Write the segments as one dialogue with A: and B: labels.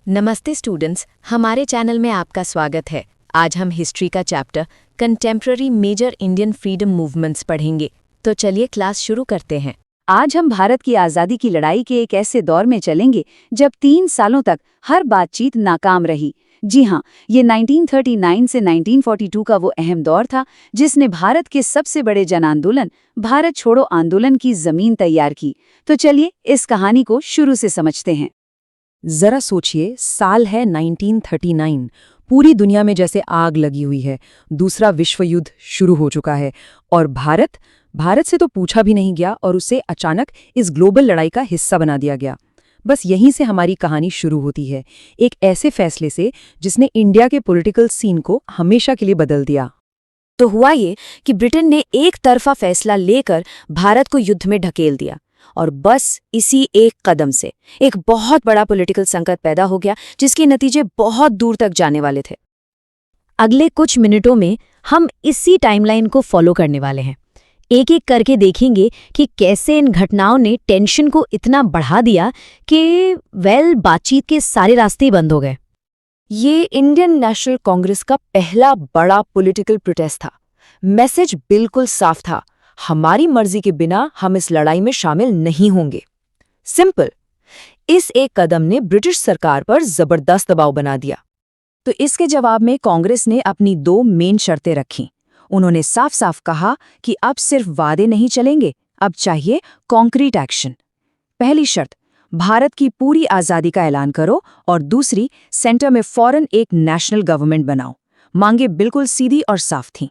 A: नमस्ते स्टूडेंट्स, हमारे चैनल में आपका स्वागत है। आज हम हिस्ट्री का chapter contemporary major Indian freedom movements पढ़ेंगे। तो चलिए क्लास शुरू करते हैं।
B: आज हम भारत की आज़ादी की लड़ाई के एक ऐसे दौर में चलेंगे जब 3 सालों तक हर बातचीत नाकाम रही। जी हाँ, ये 1939 से 1942 का वो अहम दौर था जिसने भारत के सबसे बड़े जन आंदोलन भारत छोड़ो आंदोलन की जमीन तैयार की। तो चलिए इस कहानी को शुरू से समझते हैं।
C: जरा सोचिए, साल है 1939। पूरी दुनिया में जैसे आग लगी हुई है। दूसरा विश्व युद्ध शुरू हो चुका है और भारत से तो पूछा भी नहीं गया और उसे अचानक इस ग्लोबल लड़ाई का हिस्सा बना दिया गया। बस यहीं से हमारी कहानी शुरू होती है, एक ऐसे फैसले से जिसने इंडिया के पॉलिटिकल सीन को हमेशा के लिए बदल दिया।
A: तो हुआ ये कि ब्रिटेन ने एक तरफा फैसला लेकर भारत को युद्ध में ढकेल दिया और बस इसी एक कदम से एक बहुत बड़ा पॉलिटिकल संकट पैदा हो गया जिसके नतीजे बहुत दूर तक जाने वाले थे। अगले कुछ मिनटों में हम इसी टाइमलाइन को फॉलो करने वाले हैं। एक एक करके देखेंगे कि कैसे इन घटनाओं ने टेंशन को इतना बढ़ा दिया कि बातचीत के सारे रास्ते ही बंद हो गए। ये इंडियन नेशनल कांग्रेस का पहला बड़ा पॉलिटिकल प्रोटेस्ट था। मैसेज बिल्कुल साफ था, हमारी मर्जी के बिना हम इस लड़ाई में शामिल नहीं होंगे। सिंपल। इस एक कदम ने ब्रिटिश सरकार पर जबरदस्त दबाव बना दिया।
B: तो इसके जवाब में कांग्रेस ने अपनी 2 मेन शर्तें रखीं। उन्होंने साफ साफ कहा कि अब सिर्फ वादे नहीं चलेंगे, अब चाहिए कॉन्क्रीट एक्शन। पहली शर्त, भारत की पूरी आज़ादी का ऐलान करो, और दूसरी, सेंटर में फौरन एक नेशनल गवर्नमेंट बनाओ। मांगे बिल्कुल सीधी और साफ थीं।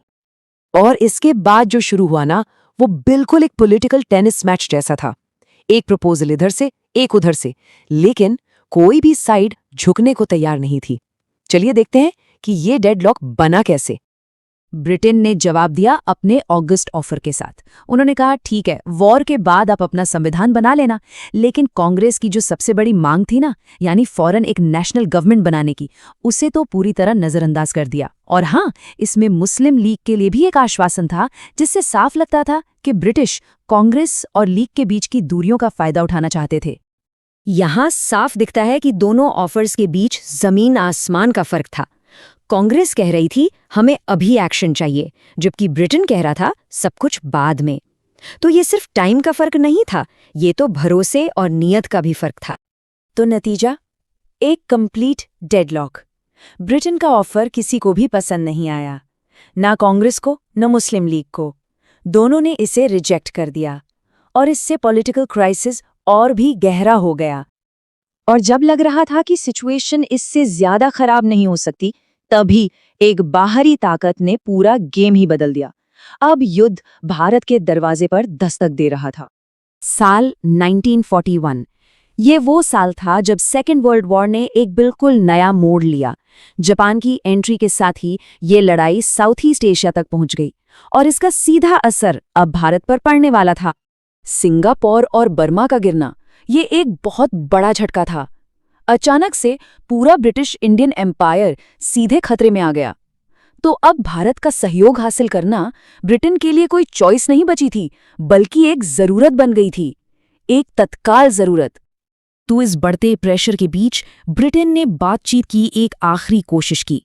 C: और इसके बाद जो शुरू हुआ ना, वो बिल्कुल एक पॉलिटिकल टेनिस मैच जैसा था। एक प्रपोजल इधर से, एक उधर से, लेकिन कोई भी साइड झुकने को तैयार नहीं थी। चलिए देखते हैं कि ये डेडलॉक बना कैसे।
B: ब्रिटेन ने जवाब दिया अपने ऑगस्ट ऑफर के साथ। उन्होंने कहा, ठीक है, वॉर के बाद आप अपना संविधान बना लेना, लेकिन कांग्रेस की जो सबसे बड़ी मांग थी ना, यानी फौरन एक नेशनल गवर्नमेंट बनाने की, उसे तो पूरी तरह नजरअंदाज कर दिया। और हाँ, इसमें मुस्लिम लीग के लिए भी एक आश्वासन था, जिससे साफ लगता था कि ब्रिटिश कांग्रेस और लीग के बीच की दूरियों का फायदा उठाना चाहते थे।
A: यहां साफ दिखता है कि दोनों ऑफर्स के बीच जमीन आसमान का फर्क था। कांग्रेस कह रही थी हमें अभी एक्शन चाहिए, जबकि ब्रिटेन कह रहा था सब कुछ बाद में। तो ये सिर्फ टाइम का फर्क नहीं था, ये तो भरोसे और नियत का भी फर्क था। तो नतीजा, एक कंप्लीट डेडलॉक। ब्रिटेन का ऑफर किसी को भी पसंद नहीं आया, ना कांग्रेस को न मुस्लिम लीग को। दोनों ने इसे रिजेक्ट कर दिया और इससे पॉलिटिकल क्राइसिस और भी गहरा हो गया।
B: और जब लग रहा था कि सिचुएशन इससे ज्यादा खराब नहीं हो सकती, तभी एक बाहरी ताकत ने पूरा गेम ही बदल दिया। अब युद्ध भारत के दरवाजे पर दस्तक दे रहा था।
A: साल 1941। ये वो साल था जब सेकेंड वर्ल्ड वॉर ने एक बिल्कुल नया मोड़ लिया। जापान की एंट्री के साथ ही ये लड़ाई साउथ ईस्ट एशिया तक पहुंच गई और इसका सीधा असर अब भारत पर पड़ने वाला था। सिंगापुर और बर्मा का गिरना, ये एक बहुत बड़ा झटका था। अचानक से पूरा ब्रिटिश इंडियन एम्पायर सीधे खतरे में आ गया। तो अब भारत का सहयोग हासिल करना ब्रिटेन के लिए कोई चॉइस नहीं बची थी, बल्कि एक जरूरत बन गई थी, एक तत्काल जरूरत। तो इस बढ़ते प्रेशर के बीच ब्रिटेन ने बातचीत की एक आखिरी कोशिश की।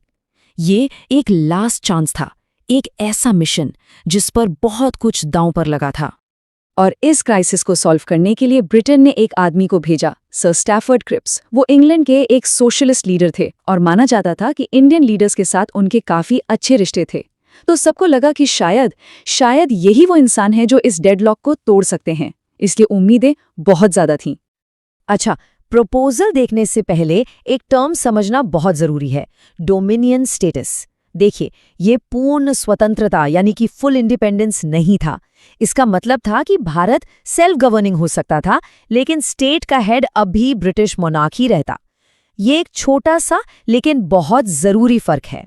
A: ये एक लास्ट चांस था, एक ऐसा मिशन जिस पर बहुत कुछ दांव पर लगा था।
B: और इस क्राइसिस को सॉल्व करने के लिए ब्रिटेन ने एक आदमी को भेजा, सर स्टैफर्ड क्रिप्स। वो इंग्लैंड के एक सोशलिस्ट लीडर थे और माना जाता था कि इंडियन लीडर्स के साथ उनके काफी अच्छे रिश्ते थे। तो सबको लगा कि शायद यही वो इंसान है जो इस डेडलॉक को तोड़ सकते हैं। इसकी उम्मीदें बहुत ज्यादा थीं।
A: अच्छा, प्रपोजल देखने से पहले एक टर्म समझना बहुत जरूरी है, डोमिनियन स्टेटस। देखिए, ये पूर्ण स्वतंत्रता यानी कि फुल इंडिपेंडेंस नहीं था। इसका मतलब था कि भारत सेल्फ गवर्निंग हो सकता था, लेकिन स्टेट का हेड अब भी ब्रिटिश मोनार्क ही रहता। ये एक छोटा सा लेकिन बहुत जरूरी फर्क है।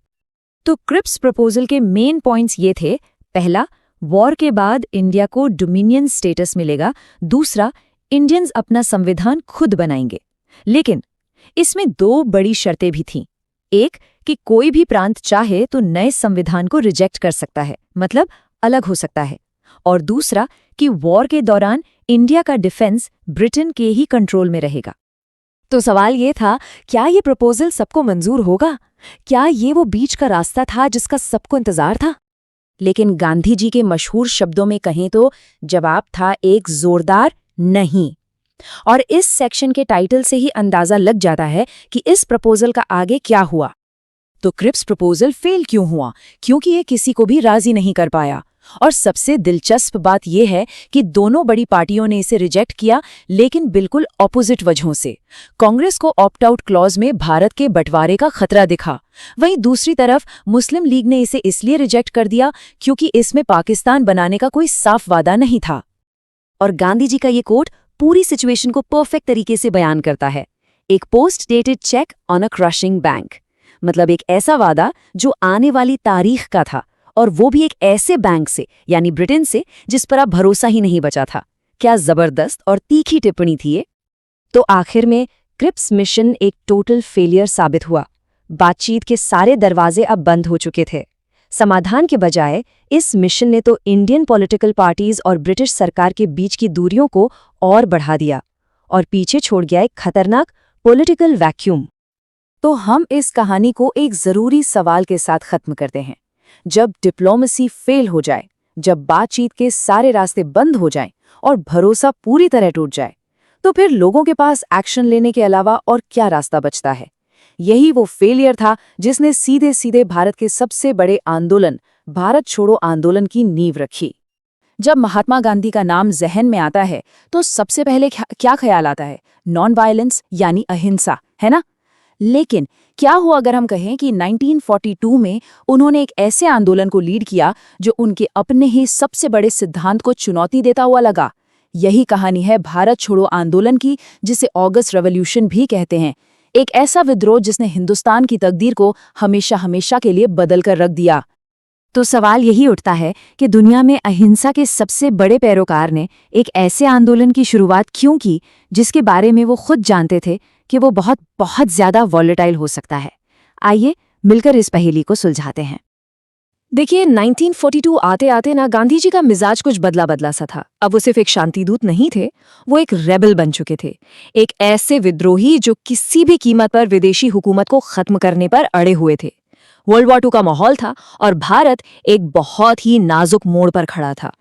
A: तो क्रिप्स प्रपोजल के मेन पॉइंट्स ये थे। पहला, वॉर के बाद इंडिया को डोमिनियन स्टेटस मिलेगा। दूसरा, इंडियंस अपना संविधान खुद बनाएंगे। लेकिन इसमें 2 बड़ी शर्तें भी थीं। एक, कि कोई भी प्रांत चाहे तो नए संविधान को रिजेक्ट कर सकता है, मतलब अलग हो सकता है। और दूसरा, कि वॉर के दौरान इंडिया का डिफेंस ब्रिटेन के ही कंट्रोल में रहेगा। तो सवाल ये था, क्या ये प्रपोजल सबको मंजूर होगा? क्या ये वो बीच का रास्ता था जिसका सबको इंतजार था?
B: लेकिन गांधी जी के मशहूर शब्दों में कहें तो जवाब था एक जोरदार नहीं। और इस सेक्शन के टाइटल से ही अंदाजा लग जाता है कि इस प्रपोजल का आगे क्या हुआ। तो क्रिप्स प्रपोजल फेल क्यों हुआ? क्योंकि ये किसी को भी राजी नहीं कर पाया। और सबसे दिलचस्प बात यह है कि दोनों बड़ी पार्टियों ने इसे रिजेक्ट किया, लेकिन बिल्कुल ऑपोजिट वजहों से। कांग्रेस को ऑप्ट आउट क्लॉज में भारत के बंटवारे का खतरा दिखा। वहीं दूसरी तरफ मुस्लिम लीग ने इसे इसलिए रिजेक्ट कर दिया क्योंकि इसमें पाकिस्तान बनाने का कोई साफ वादा नहीं था।
A: और गांधी जी का ये कोट पूरी सिचुएशन को परफेक्ट तरीके से बयान करता है। एक post dated cheque on a crushing bank, मतलब एक ऐसा वादा जो आने वाली तारीख का था, और वो भी एक ऐसे बैंक से यानी ब्रिटेन से जिस पर अब भरोसा ही नहीं बचा था। क्या जबरदस्त और तीखी टिप्पणी थी ये।
B: तो आखिर में क्रिप्स मिशन एक टोटल फेलियर साबित हुआ। बातचीत के सारे दरवाजे अब बंद हो चुके थे। समाधान के बजाय इस मिशन ने तो इंडियन पॉलिटिकल पार्टीज और ब्रिटिश सरकार के बीच की दूरियों को और बढ़ा दिया और पीछे छोड़ गया एक खतरनाक पॉलिटिकल वैक्यूम। तो हम इस कहानी को एक जरूरी सवाल के साथ खत्म करते हैं। जब डिप्लोमेसी फेल हो जाए, जब बातचीत के सारे रास्ते बंद हो जाएं और भरोसा पूरी तरह टूट जाए, तो फिर लोगों के पास एक्शन लेने के अलावा और क्या रास्ता बचता है? यही वो फेलियर था जिसने सीधे सीधे भारत के सबसे बड़े आंदोलन, भारत छोड़ो आंदोलन की नींव रखी। जब महात्मा गांधी का नाम जहन में आता है तो सबसे पहले क्या ख्याल आता है? नॉन वायलेंस यानी अहिंसा, है ना? लेकिन क्या हुआ अगर हम कहें कि 1942 में उन्होंने एक ऐसे आंदोलन को लीड किया जो उनके अपने ही सबसे बड़े सिद्धांत को चुनौती देता हुआ लगा? यही कहानी है भारत छोड़ो आंदोलन की, जिसे ऑगस्ट रेवोल्यूशन भी कहते हैं। एक ऐसा विद्रोह जिसने हिंदुस्तान की तकदीर को हमेशा हमेशा के लिए बदल कर रख दिया। तो सवाल यही उठता है कि दुनिया में अहिंसा के सबसे बड़े पैरोकार ने एक ऐसे आंदोलन की शुरुआत क्यों की जिसके बारे में वो खुद जानते थे कि वो बहुत बहुत ज्यादा वॉलेटाइल हो सकता है? आइए मिलकर इस पहेली को सुलझाते हैं। देखिए, 1942 आते आते ना गांधी जी का मिजाज कुछ बदला बदला सा था। अब वो सिर्फ एक शांतिदूत नहीं थे, वो एक रेबल बन चुके थे। एक ऐसे विद्रोही जो किसी भी कीमत पर विदेशी हुकूमत को खत्म करने पर अड़े हुए थे। वर्ल्ड वॉर 2 का माहौल था और भारत एक बहुत ही नाजुक मोड़ पर खड़ा था।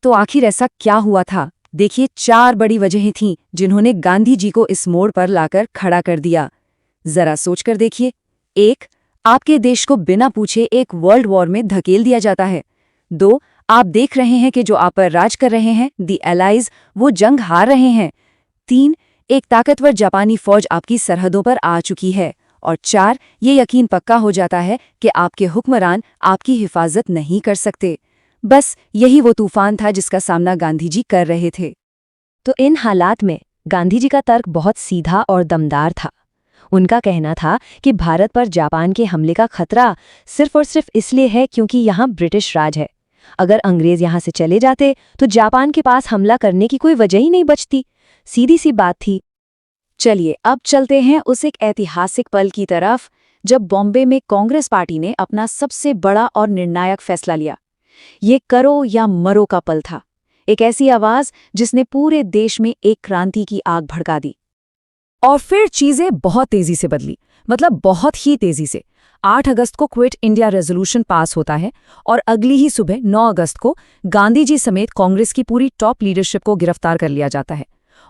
B: तो आखिर ऐसा क्या हुआ था? देखिए, 4 बड़ी वजहें थीं जिन्होंने गांधी जी को इस मोड़ पर लाकर खड़ा कर दिया। जरा सोचकर देखिए। 1, आपके देश को बिना पूछे एक वर्ल्ड वॉर में धकेल दिया जाता है। 2, आप देख रहे हैं कि जो आप पर राज कर रहे हैं, दी एलाइज, वो जंग हार रहे हैं। 3, एक ताकतवर जापानी फौज आपकी सरहदों पर आ चुकी है। और 4, ये यकीन पक्का हो जाता है कि आपके हुक्मरान आपकी हिफाजत नहीं कर सकते। बस यही वो तूफान था जिसका सामना गांधी जी कर रहे थे। तो इन हालात में गांधी जी का तर्क बहुत सीधा और दमदार था। उनका कहना था कि भारत पर जापान के हमले का खतरा सिर्फ और सिर्फ इसलिए है क्योंकि यहाँ ब्रिटिश राज है। अगर अंग्रेज यहाँ से चले जाते तो जापान के पास हमला करने की कोई वजह ही नहीं बचती। सीधी सी बात थी। चलिए अब चलते हैं उस एक ऐतिहासिक पल की तरफ जब बॉम्बे में कांग्रेस पार्टी ने अपना सबसे बड़ा और निर्णायक फैसला लिया। ये करो या मरो का पल था। एक ऐसी आवाज जिसने पूरे देश में एक क्रांति की आग भड़का दी। और फिर चीजें बहुत तेजी से बदली, मतलब बहुत ही तेजी से। 8 अगस्त को क्विट इंडिया रेजोल्यूशन पास होता है और अगली ही सुबह 9 अगस्त को गांधी जी समेत कांग्रेस की पूरी टॉप लीडरशिप को गिरफ्तार कर लिया जाता है।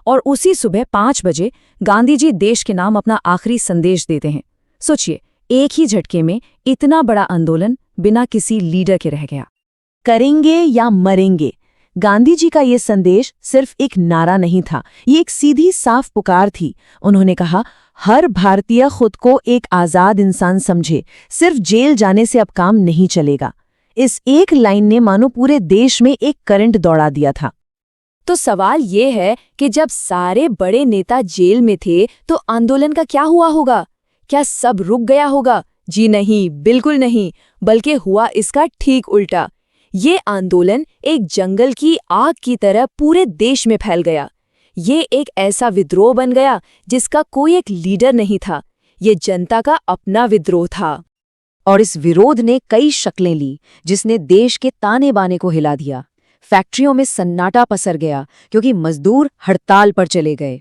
B: और उसी सुबह 5 बजे गांधी जी देश के नाम अपना आखिरी संदेश देते हैं। सोचिए, एक ही झटके में इतना बड़ा आंदोलन बिना किसी लीडर के रह गया। करेंगे या मरेंगे, गांधी जी का ये संदेश सिर्फ एक नारा नहीं था, ये एक सीधी साफ पुकार थी। उन्होंने कहा, हर भारतीय खुद को एक आजाद इंसान समझे, सिर्फ जेल जाने से अब काम नहीं चलेगा। इस एक लाइन ने मानो पूरे देश में एक करंट दौड़ा दिया था। तो सवाल ये है कि जब सारे बड़े नेता जेल में थे तो आंदोलन का क्या हुआ होगा? क्या सब रुक गया होगा? जी नहीं, बिल्कुल नहीं, बल्कि हुआ इसका ठीक उल्टा। ये आंदोलन एक जंगल की आग की तरह पूरे देश में फैल गया। ये एक ऐसा विद्रोह बन गया जिसका कोई एक लीडर नहीं था। ये जनता का अपना विद्रोह था। और इस विरोध ने कई शक्लें ली, जिसने देश के ताने बाने को हिला दिया। फैक्ट्रियों में सन्नाटा पसर गया क्योंकि मजदूर हड़ताल पर चले गए।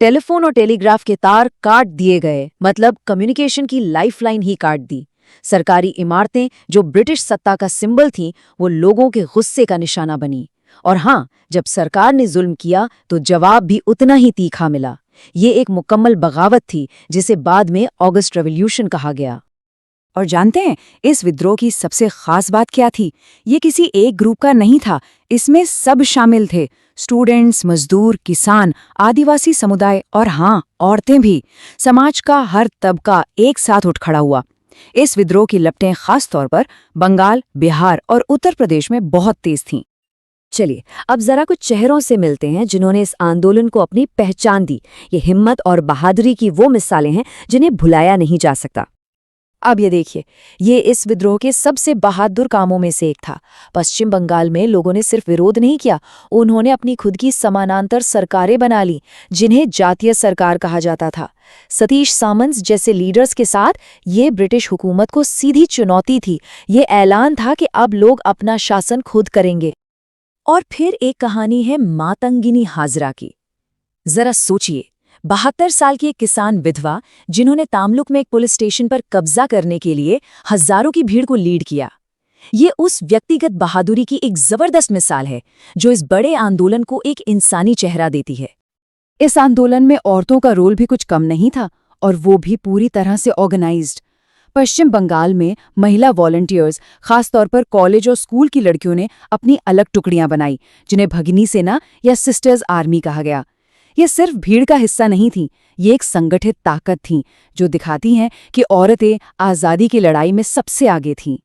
B: टेलीफोन और टेलीग्राफ के तार काट दिए गए, मतलब कम्युनिकेशन की लाइफलाइन ही काट दी। सरकारी इमारतें जो ब्रिटिश सत्ता का सिंबल थीं, वो लोगों के गुस्से का निशाना बनी। और हाँ, जब सरकार ने जुल्म किया तो जवाब भी उतना ही तीखा मिला। ये एक मुकम्मल बगावत थी, जिसे बाद में ऑगस्ट रेवोल्यूशन कहा गया।
C: और जानते हैं इस विद्रोह की सबसे खास बात क्या थी? ये किसी एक ग्रुप का नहीं था, इसमें सब शामिल थे। स्टूडेंट्स, मजदूर, किसान, आदिवासी समुदाय और हाँ, औरतें भी। समाज का हर तबका एक साथ उठ खड़ा हुआ। इस विद्रोह की लपटें खास तौर पर बंगाल, बिहार और उत्तर प्रदेश में बहुत तेज थीं।
A: चलिए अब जरा कुछ चेहरों से मिलते हैं जिन्होंने इस आंदोलन को अपनी पहचान दी। ये हिम्मत और बहादुरी की वो मिसालें हैं जिन्हें भुलाया नहीं जा सकता।
B: अब ये देखिए, ये इस विद्रोह के सबसे बहादुर कामों में से एक था। पश्चिम बंगाल में लोगों ने सिर्फ विरोध नहीं किया, उन्होंने अपनी खुद की समानांतर सरकारें बना ली, जिन्हें जातीय सरकार कहा जाता था। सतीश सामंत जैसे लीडर्स के साथ ये ब्रिटिश हुकूमत को सीधी चुनौती थी। ये ऐलान था कि अब लोग अपना शासन खुद करेंगे। और फिर एक कहानी है मातंगिनी हाजरा की। जरा सोचिए, 72 साल की एक किसान विधवा जिन्होंने तामलुक में एक पुलिस स्टेशन पर कब्जा करने के लिए हजारों की भीड़ को लीड किया। ये उस व्यक्तिगत बहादुरी की एक जबरदस्त मिसाल है जो इस बड़े आंदोलन को एक इंसानी चेहरा देती है।
C: इस आंदोलन में औरतों का रोल भी कुछ कम नहीं था, और वो भी पूरी तरह से ऑर्गेनाइज्ड। पश्चिम बंगाल में महिला वॉलंटियर्स, खासतौर पर कॉलेज और स्कूल की लड़कियों ने अपनी अलग टुकड़ियां बनाई, जिन्हें भगिनी सेना या सिस्टर्स आर्मी कहा गया। ये सिर्फ भीड़ का हिस्सा नहीं थी, ये एक संगठित ताकत थी जो दिखाती हैं कि औरतें आज़ादी की लड़ाई में सबसे आगे थीं।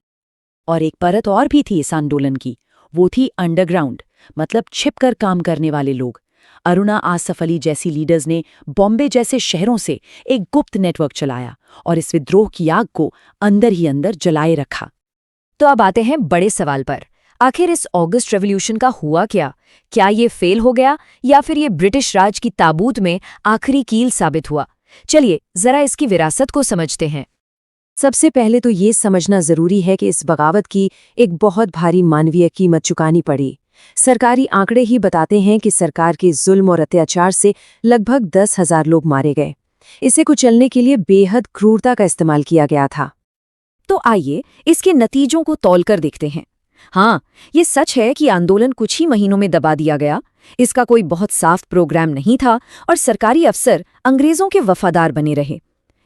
B: और एक परत और भी थी इस आंदोलन की, वो थी अंडरग्राउंड, मतलब छिपकर काम करने वाले लोग। अरुणा आसफ अली जैसी लीडर्स ने बॉम्बे जैसे शहरों से एक गुप्त नेटवर्क चलाया और इस विद्रोह की आग को अंदर ही अंदर जलाए रखा।
A: तो अब आते हैं बड़े सवाल पर। आखिर इस ऑगस्ट रेवोल्यूशन का हुआ क्या? क्या ये फेल हो गया या फिर ये ब्रिटिश राज की ताबूत में आखिरी कील साबित हुआ? चलिए जरा इसकी विरासत को समझते हैं।
C: सबसे पहले तो ये समझना जरूरी है कि इस बगावत की एक बहुत भारी मानवीय कीमत चुकानी पड़ी। सरकारी आंकड़े ही बताते हैं कि सरकार के जुल्म और अत्याचार से लगभग 10,000 लोग मारे गए। इसे कुचलने के लिए बेहद क्रूरता का इस्तेमाल किया गया था।
A: तो आइए इसके नतीजों को तौलकर देखते हैं। हाँ, ये सच है कि आंदोलन कुछ ही महीनों में दबा दिया गया। इसका कोई बहुत साफ प्रोग्राम नहीं था और सरकारी अफसर अंग्रेजों के वफादार बने रहे।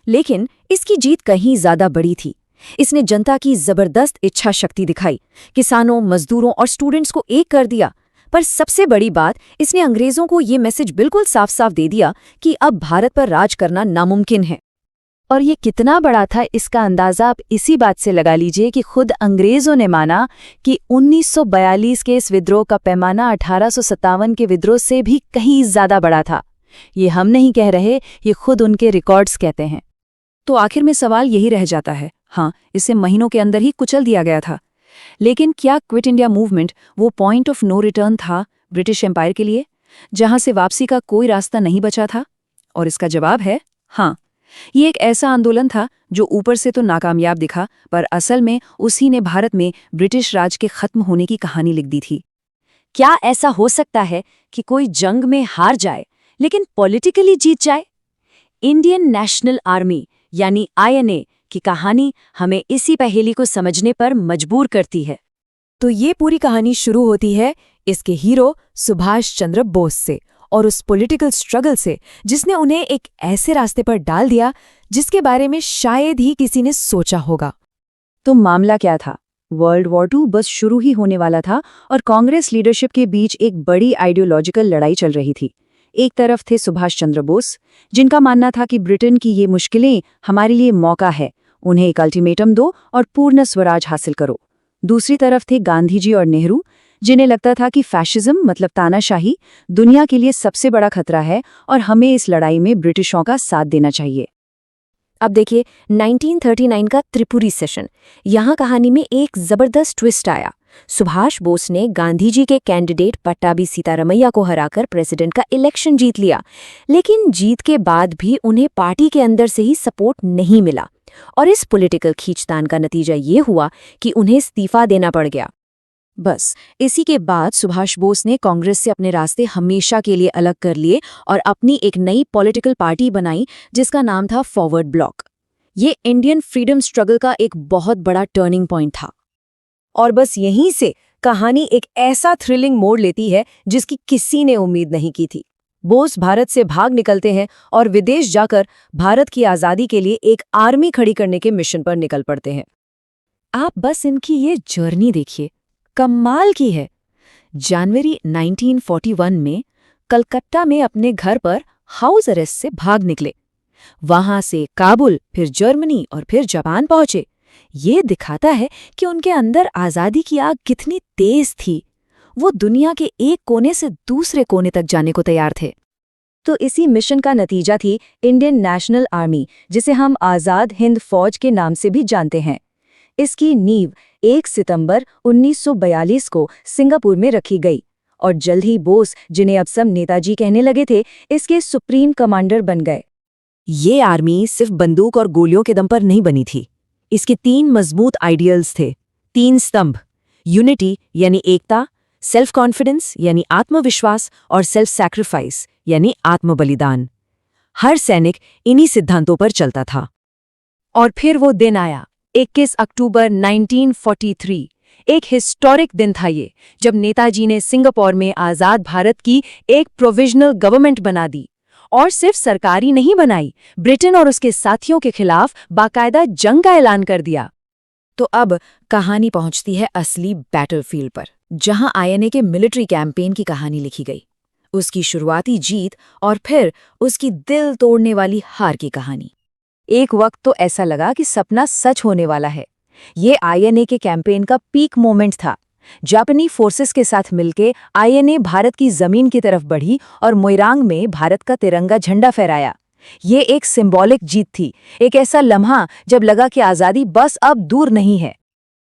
A: लेकिन इसकी जीत कहीं ज्यादा बड़ी थी। इसने जनता की जबरदस्त इच्छा शक्ति दिखाई, किसानों, मजदूरों और स्टूडेंट्स को एक कर दिया। पर सबसे बड़ी बात, इसने अंग्रेजों को ये मैसेज बिल्कुल साफ साफ दे दिया कि अब भारत पर राज करना नामुमकिन है। और ये कितना बड़ा था, इसका अंदाजा आप इसी बात से लगा लीजिए कि खुद अंग्रेजों ने माना कि 1942 के इस विद्रोह का पैमाना 1857 के विद्रोह से भी कहीं ज्यादा बड़ा था। ये हम नहीं कह रहे, ये खुद उनके रिकॉर्ड्स कहते हैं।
C: तो आखिर में सवाल यही रह जाता है, हाँ, इसे महीनों के अंदर ही कुचल दिया गया था, लेकिन क्या क्विट इंडिया मूवमेंट वो पॉइंट ऑफ नो रिटर्न था ब्रिटिश एम्पायर के लिए, जहां से वापसी का कोई रास्ता नहीं बचा था? और इसका जवाब है हाँ। ये एक ऐसा आंदोलन था जो ऊपर से तो नाकामयाब दिखा, पर असल में उसी ने भारत में ब्रिटिश राज के खत्म होने की कहानी लिख दी थी।
A: क्या ऐसा हो सकता है कि कोई जंग में हार जाए लेकिन पॉलिटिकली जीत जाए? इंडियन नेशनल आर्मी यानी INA की कहानी हमें इसी पहेली को समझने पर मजबूर करती है।
C: तो ये पूरी कहानी शुरू होती है इसके हीरो सुभाष चंद्र बोस से और उस पॉलिटिकल स्ट्रगल से जिसने उन्हें एक ऐसे रास्ते पर डाल दिया जिसके बारे में शायद ही किसी ने सोचा होगा। तो मामला क्या था? वर्ल्ड वॉर 2 बस शुरू ही होने वाला था और कांग्रेस लीडरशिप के बीच एक बड़ी आइडियोलॉजिकल लड़ाई चल रही थी। एक तरफ थे सुभाष चंद्र बोस, जिनका मानना था कि ब्रिटेन की ये मुश्किलें हमारे लिए मौका है, उन्हें एक अल्टीमेटम दो और पूर्ण स्वराज हासिल करो। दूसरी तरफ थे गांधी जी और नेहरू, जिन्हें लगता था कि फैशिज्म मतलब तानाशाही दुनिया के लिए सबसे बड़ा खतरा है और हमें इस लड़ाई में ब्रिटिशों का साथ देना चाहिए।
A: अब देखिए 1939 का त्रिपुरी सेशन, यहाँ कहानी में एक जबरदस्त ट्विस्ट आया। सुभाष बोस ने गांधी जी के कैंडिडेट पट्टाभी सीतारमैया को हराकर प्रेसिडेंट का इलेक्शन जीत लिया, लेकिन जीत के बाद भी उन्हें पार्टी के अंदर से ही सपोर्ट नहीं मिला और इस पॉलिटिकल खींचतान का नतीजा ये हुआ कि उन्हें इस्तीफा देना पड़ गया।
B: बस इसी के बाद सुभाष बोस ने कांग्रेस से अपने रास्ते हमेशा के लिए अलग कर लिए और अपनी एक नई पॉलिटिकल पार्टी बनाई जिसका नाम था फॉरवर्ड ब्लॉक। ये इंडियन फ्रीडम स्ट्रगल का एक बहुत बड़ा टर्निंग पॉइंट था।
C: और बस यहीं से कहानी एक ऐसा थ्रिलिंग मोड़ लेती है जिसकी किसी ने उम्मीद नहीं की थी। बोस भारत से भाग निकलते हैं और विदेश जाकर भारत की आज़ादी के लिए एक आर्मी खड़ी करने के मिशन पर निकल पड़ते हैं।
B: आप बस इनकी ये जर्नी देखिए, कमाल की है। जनवरी 1941 में कलकत्ता में अपने घर पर हाउस अरेस्ट से भाग निकले। वहां से काबुल, फिर जर्मनी और फिर जापान पहुंचे। ये दिखाता है कि उनके अंदर आज़ादी की आग कितनी तेज थी। वो दुनिया के एक कोने से दूसरे कोने तक जाने को तैयार थे।
C: तो इसी मिशन का नतीजा थी इंडियन नेशनल आर्मी, जिसे हम आज़ाद हिंद फौज के नाम से भी जानते हैं। इसकी नींव 1 सितंबर 1942 को सिंगापुर में रखी गई और जल्द ही बोस, जिन्हें अब सब नेताजी कहने लगे थे, इसके सुप्रीम कमांडर बन गए।
A: ये आर्मी सिर्फ बंदूक और गोलियों के दम पर नहीं बनी थी। इसके 3 मजबूत आइडियल्स थे, 3 स्तंभ: यूनिटी यानी एकता, सेल्फ कॉन्फिडेंस यानी आत्मविश्वास और सेल्फ सैक्रिफाइस यानी आत्मबलिदान। हर सैनिक इन्हीं सिद्धांतों पर चलता था।
C: और फिर वो दिन आया, 21 अक्टूबर 1943। एक हिस्टोरिक दिन था ये, जब नेताजी ने सिंगापुर में आज़ाद भारत की एक प्रोविजनल गवर्नमेंट बना दी। और सिर्फ सरकारी नहीं बनाई, ब्रिटेन और उसके साथियों के खिलाफ बाकायदा जंग का ऐलान कर दिया।
B: तो अब कहानी पहुंचती है असली बैटलफील्ड पर, जहां आईएनए के मिलिट्री कैंपेन की कहानी लिखी गई, उसकी शुरुआती जीत और फिर उसकी दिल तोड़ने वाली हार की कहानी।
C: एक वक्त तो ऐसा लगा कि सपना सच होने वाला है। ये आईएनए के कैंपेन का पीक मोमेंट था। जापानी फोर्सेस के साथ मिलके आईएनए भारत की जमीन की तरफ बढ़ी और मोइरांग में भारत का तिरंगा झंडा फहराया। ये एक सिंबॉलिक जीत थी, एक ऐसा लम्हा जब लगा कि आज़ादी बस अब दूर नहीं है।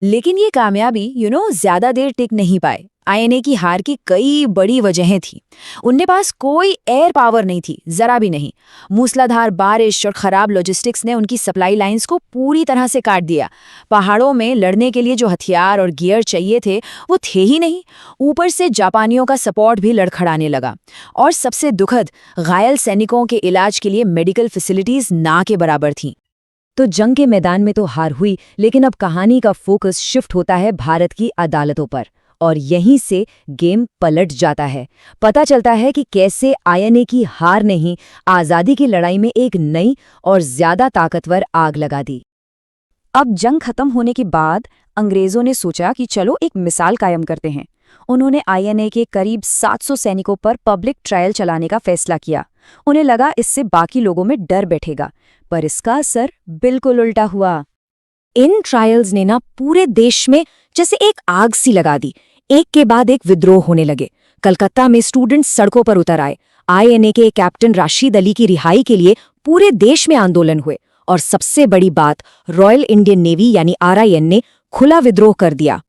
B: लेकिन ये कामयाबी ज्यादा देर टिक नहीं पाए। आईएनए की हार की कई बड़ी वजहें थी। उनके पास कोई एयर पावर नहीं थी, जरा भी नहीं। मूसलाधार बारिश और खराब लॉजिस्टिक्स ने उनकी सप्लाई लाइंस को पूरी तरह से काट दिया। पहाड़ों में लड़ने के लिए जो हथियार और गियर चाहिए थे वो थे ही नहीं। ऊपर से जापानियों का सपोर्ट भी लड़खड़ाने लगा। और सबसे दुखद, घायल सैनिकों के इलाज के लिए मेडिकल फैसिलिटीज ना के बराबर थीं।
C: तो जंग के मैदान में तो हार हुई, लेकिन अब कहानी का फोकस शिफ्ट होता है भारत की अदालतों पर। और यहीं से गेम पलट जाता है। पता चलता है कि कैसे आईएनए की हार ने ही आज़ादी की लड़ाई में एक नई और ज्यादा ताकतवर आग लगा दी। अब जंग खत्म होने के बाद अंग्रेजों ने सोचा कि चलो एक मिसाल कायम करते हैं। उन्होंने आईएनए के करीब 700 सैनिकों पर पब्लिक ट्रायल चलाने का फैसला किया। उन्हें लगा इससे बाकी लोगों में डर बैठेगा, पर इसका असर बिल्कुल उल्टा हुआ। इन ट्रायल्स ने ना पूरे देश में जैसे एक आग सी लगा दी। एक के बाद एक विद्रोह होने लगे। कलकत्ता में स्टूडेंट्स सड़कों पर उतर आए। आईएनए के कैप्टन राशिद अली की रिहाई के लिए पूरे देश में आंदोलन हुए। और सबसे बड़ी बात, रॉयल इंडियन नेवी यानी आरआईएन ने खुला विद्रोह कर दिया।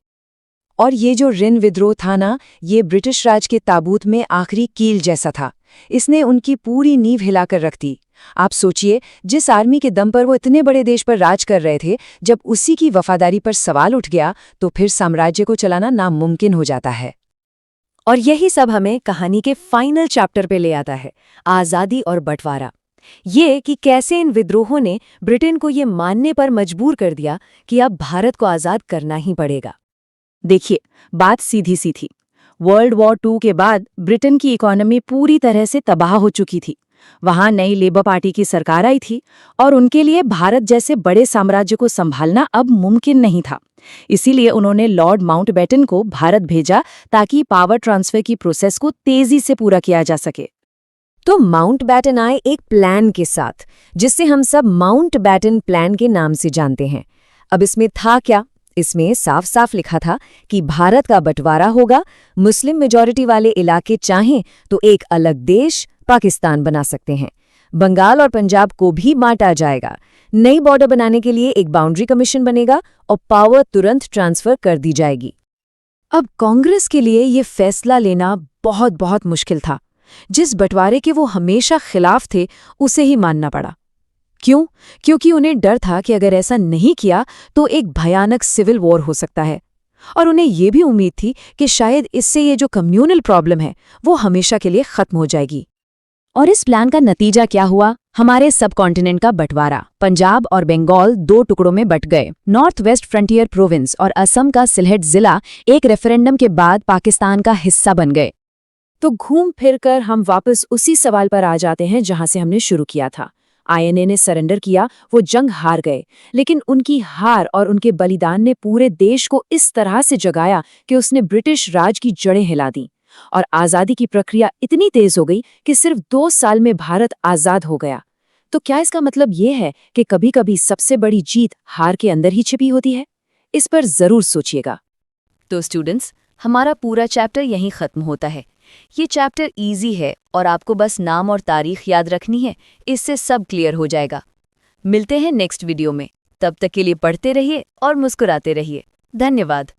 C: और ये जो ऋण विद्रोह था ना, ये ब्रिटिश राज के ताबूत में आखिरी कील जैसा था। इसने उनकी पूरी नींव हिलाकर रख दी। आप सोचिए, जिस आर्मी के दम पर वो इतने बड़े देश पर राज कर रहे थे, जब उसी की वफादारी पर सवाल उठ गया तो फिर साम्राज्य को चलाना नामुमकिन हो जाता है। और यही सब हमें कहानी के फाइनल चैप्टर पे ले आता है, आज़ादी और बंटवारा। ये कि कैसे इन विद्रोहों ने ब्रिटेन को ये मानने पर मजबूर कर दिया कि अब भारत को आज़ाद करना ही पड़ेगा। देखिए, बात सीधी सी थी। वर्ल्ड वॉर 2 के बाद ब्रिटेन की इकोनॉमी पूरी तरह से तबाह हो चुकी थी। वहां नई लेबर पार्टी की सरकार आई थी और उनके लिए भारत जैसे बड़े साम्राज्य को संभालना अब मुमकिन नहीं था। इसीलिए उन्होंने लॉर्ड माउंटबेटन को भारत भेजा ताकि पावर ट्रांसफर की प्रोसेस को तेजी से पूरा किया जा सके। तो माउंटबेटन आए एक प्लान के साथ, जिससे हम सब माउंटबेटन प्लान के नाम से जानते हैं। अब इसमें था क्या? इसमें साफ साफ लिखा था कि भारत का बंटवारा होगा, मुस्लिम मेजॉरिटी वाले इलाके चाहें तो एक अलग देश पाकिस्तान बना सकते हैं, बंगाल और पंजाब को भी बांटा जाएगा, नई बॉर्डर बनाने के लिए एक बाउंड्री कमीशन बनेगा और पावर तुरंत ट्रांसफर कर दी जाएगी। अब कांग्रेस के लिए ये फैसला लेना बहुत बहुत मुश्किल था। जिस बंटवारे के वो हमेशा खिलाफ थे, उसे ही मानना पड़ा। क्यों? क्योंकि उन्हें डर था कि अगर ऐसा नहीं किया तो एक भयानक सिविल वॉर हो सकता है।
B: और उन्हें ये भी उम्मीद थी कि शायद इससे ये जो कम्युनल प्रॉब्लम है वो हमेशा के लिए खत्म हो जाएगी।
A: और इस प्लान का नतीजा क्या हुआ? हमारे सब कॉन्टिनेंट का बंटवारा। पंजाब और बंगाल 2 टुकड़ों में बंट गए। नॉर्थ वेस्ट फ्रंटियर प्रोविंस और असम का सिलहट जिला एक रेफरेंडम के बाद पाकिस्तान का हिस्सा बन गए।
C: तो घूम फिर कर हम वापस उसी सवाल पर आ जाते हैं जहां से हमने शुरू किया था। आईएनए ने सरेंडर किया, वो जंग हार गए, लेकिन उनकी हार और उनके बलिदान ने पूरे देश को इस तरह से जगाया कि उसने ब्रिटिश राज की जड़ें हिला दी और आज़ादी की प्रक्रिया इतनी तेज हो गई कि सिर्फ 2 साल में भारत आज़ाद हो गया। तो क्या इसका मतलब ये है कि कभी-कभी सबसे बड़ी जीत हार के अंदर ही छिपी होती है? इस पर जरूर सोचिएगा।
B: तो स्टूडेंट्स, हमारा पूरा चैप्टर यहीं खत्म होता है। ये चैप्टर इजी है और आपको बस नाम और तारीख याद रखनी है, इससे सब क्लियर हो जाएगा। मिलते हैं नेक्स्ट वीडियो में, तब तक के लिए पढ़ते रहिए और मुस्कुराते रहिए। धन्यवाद।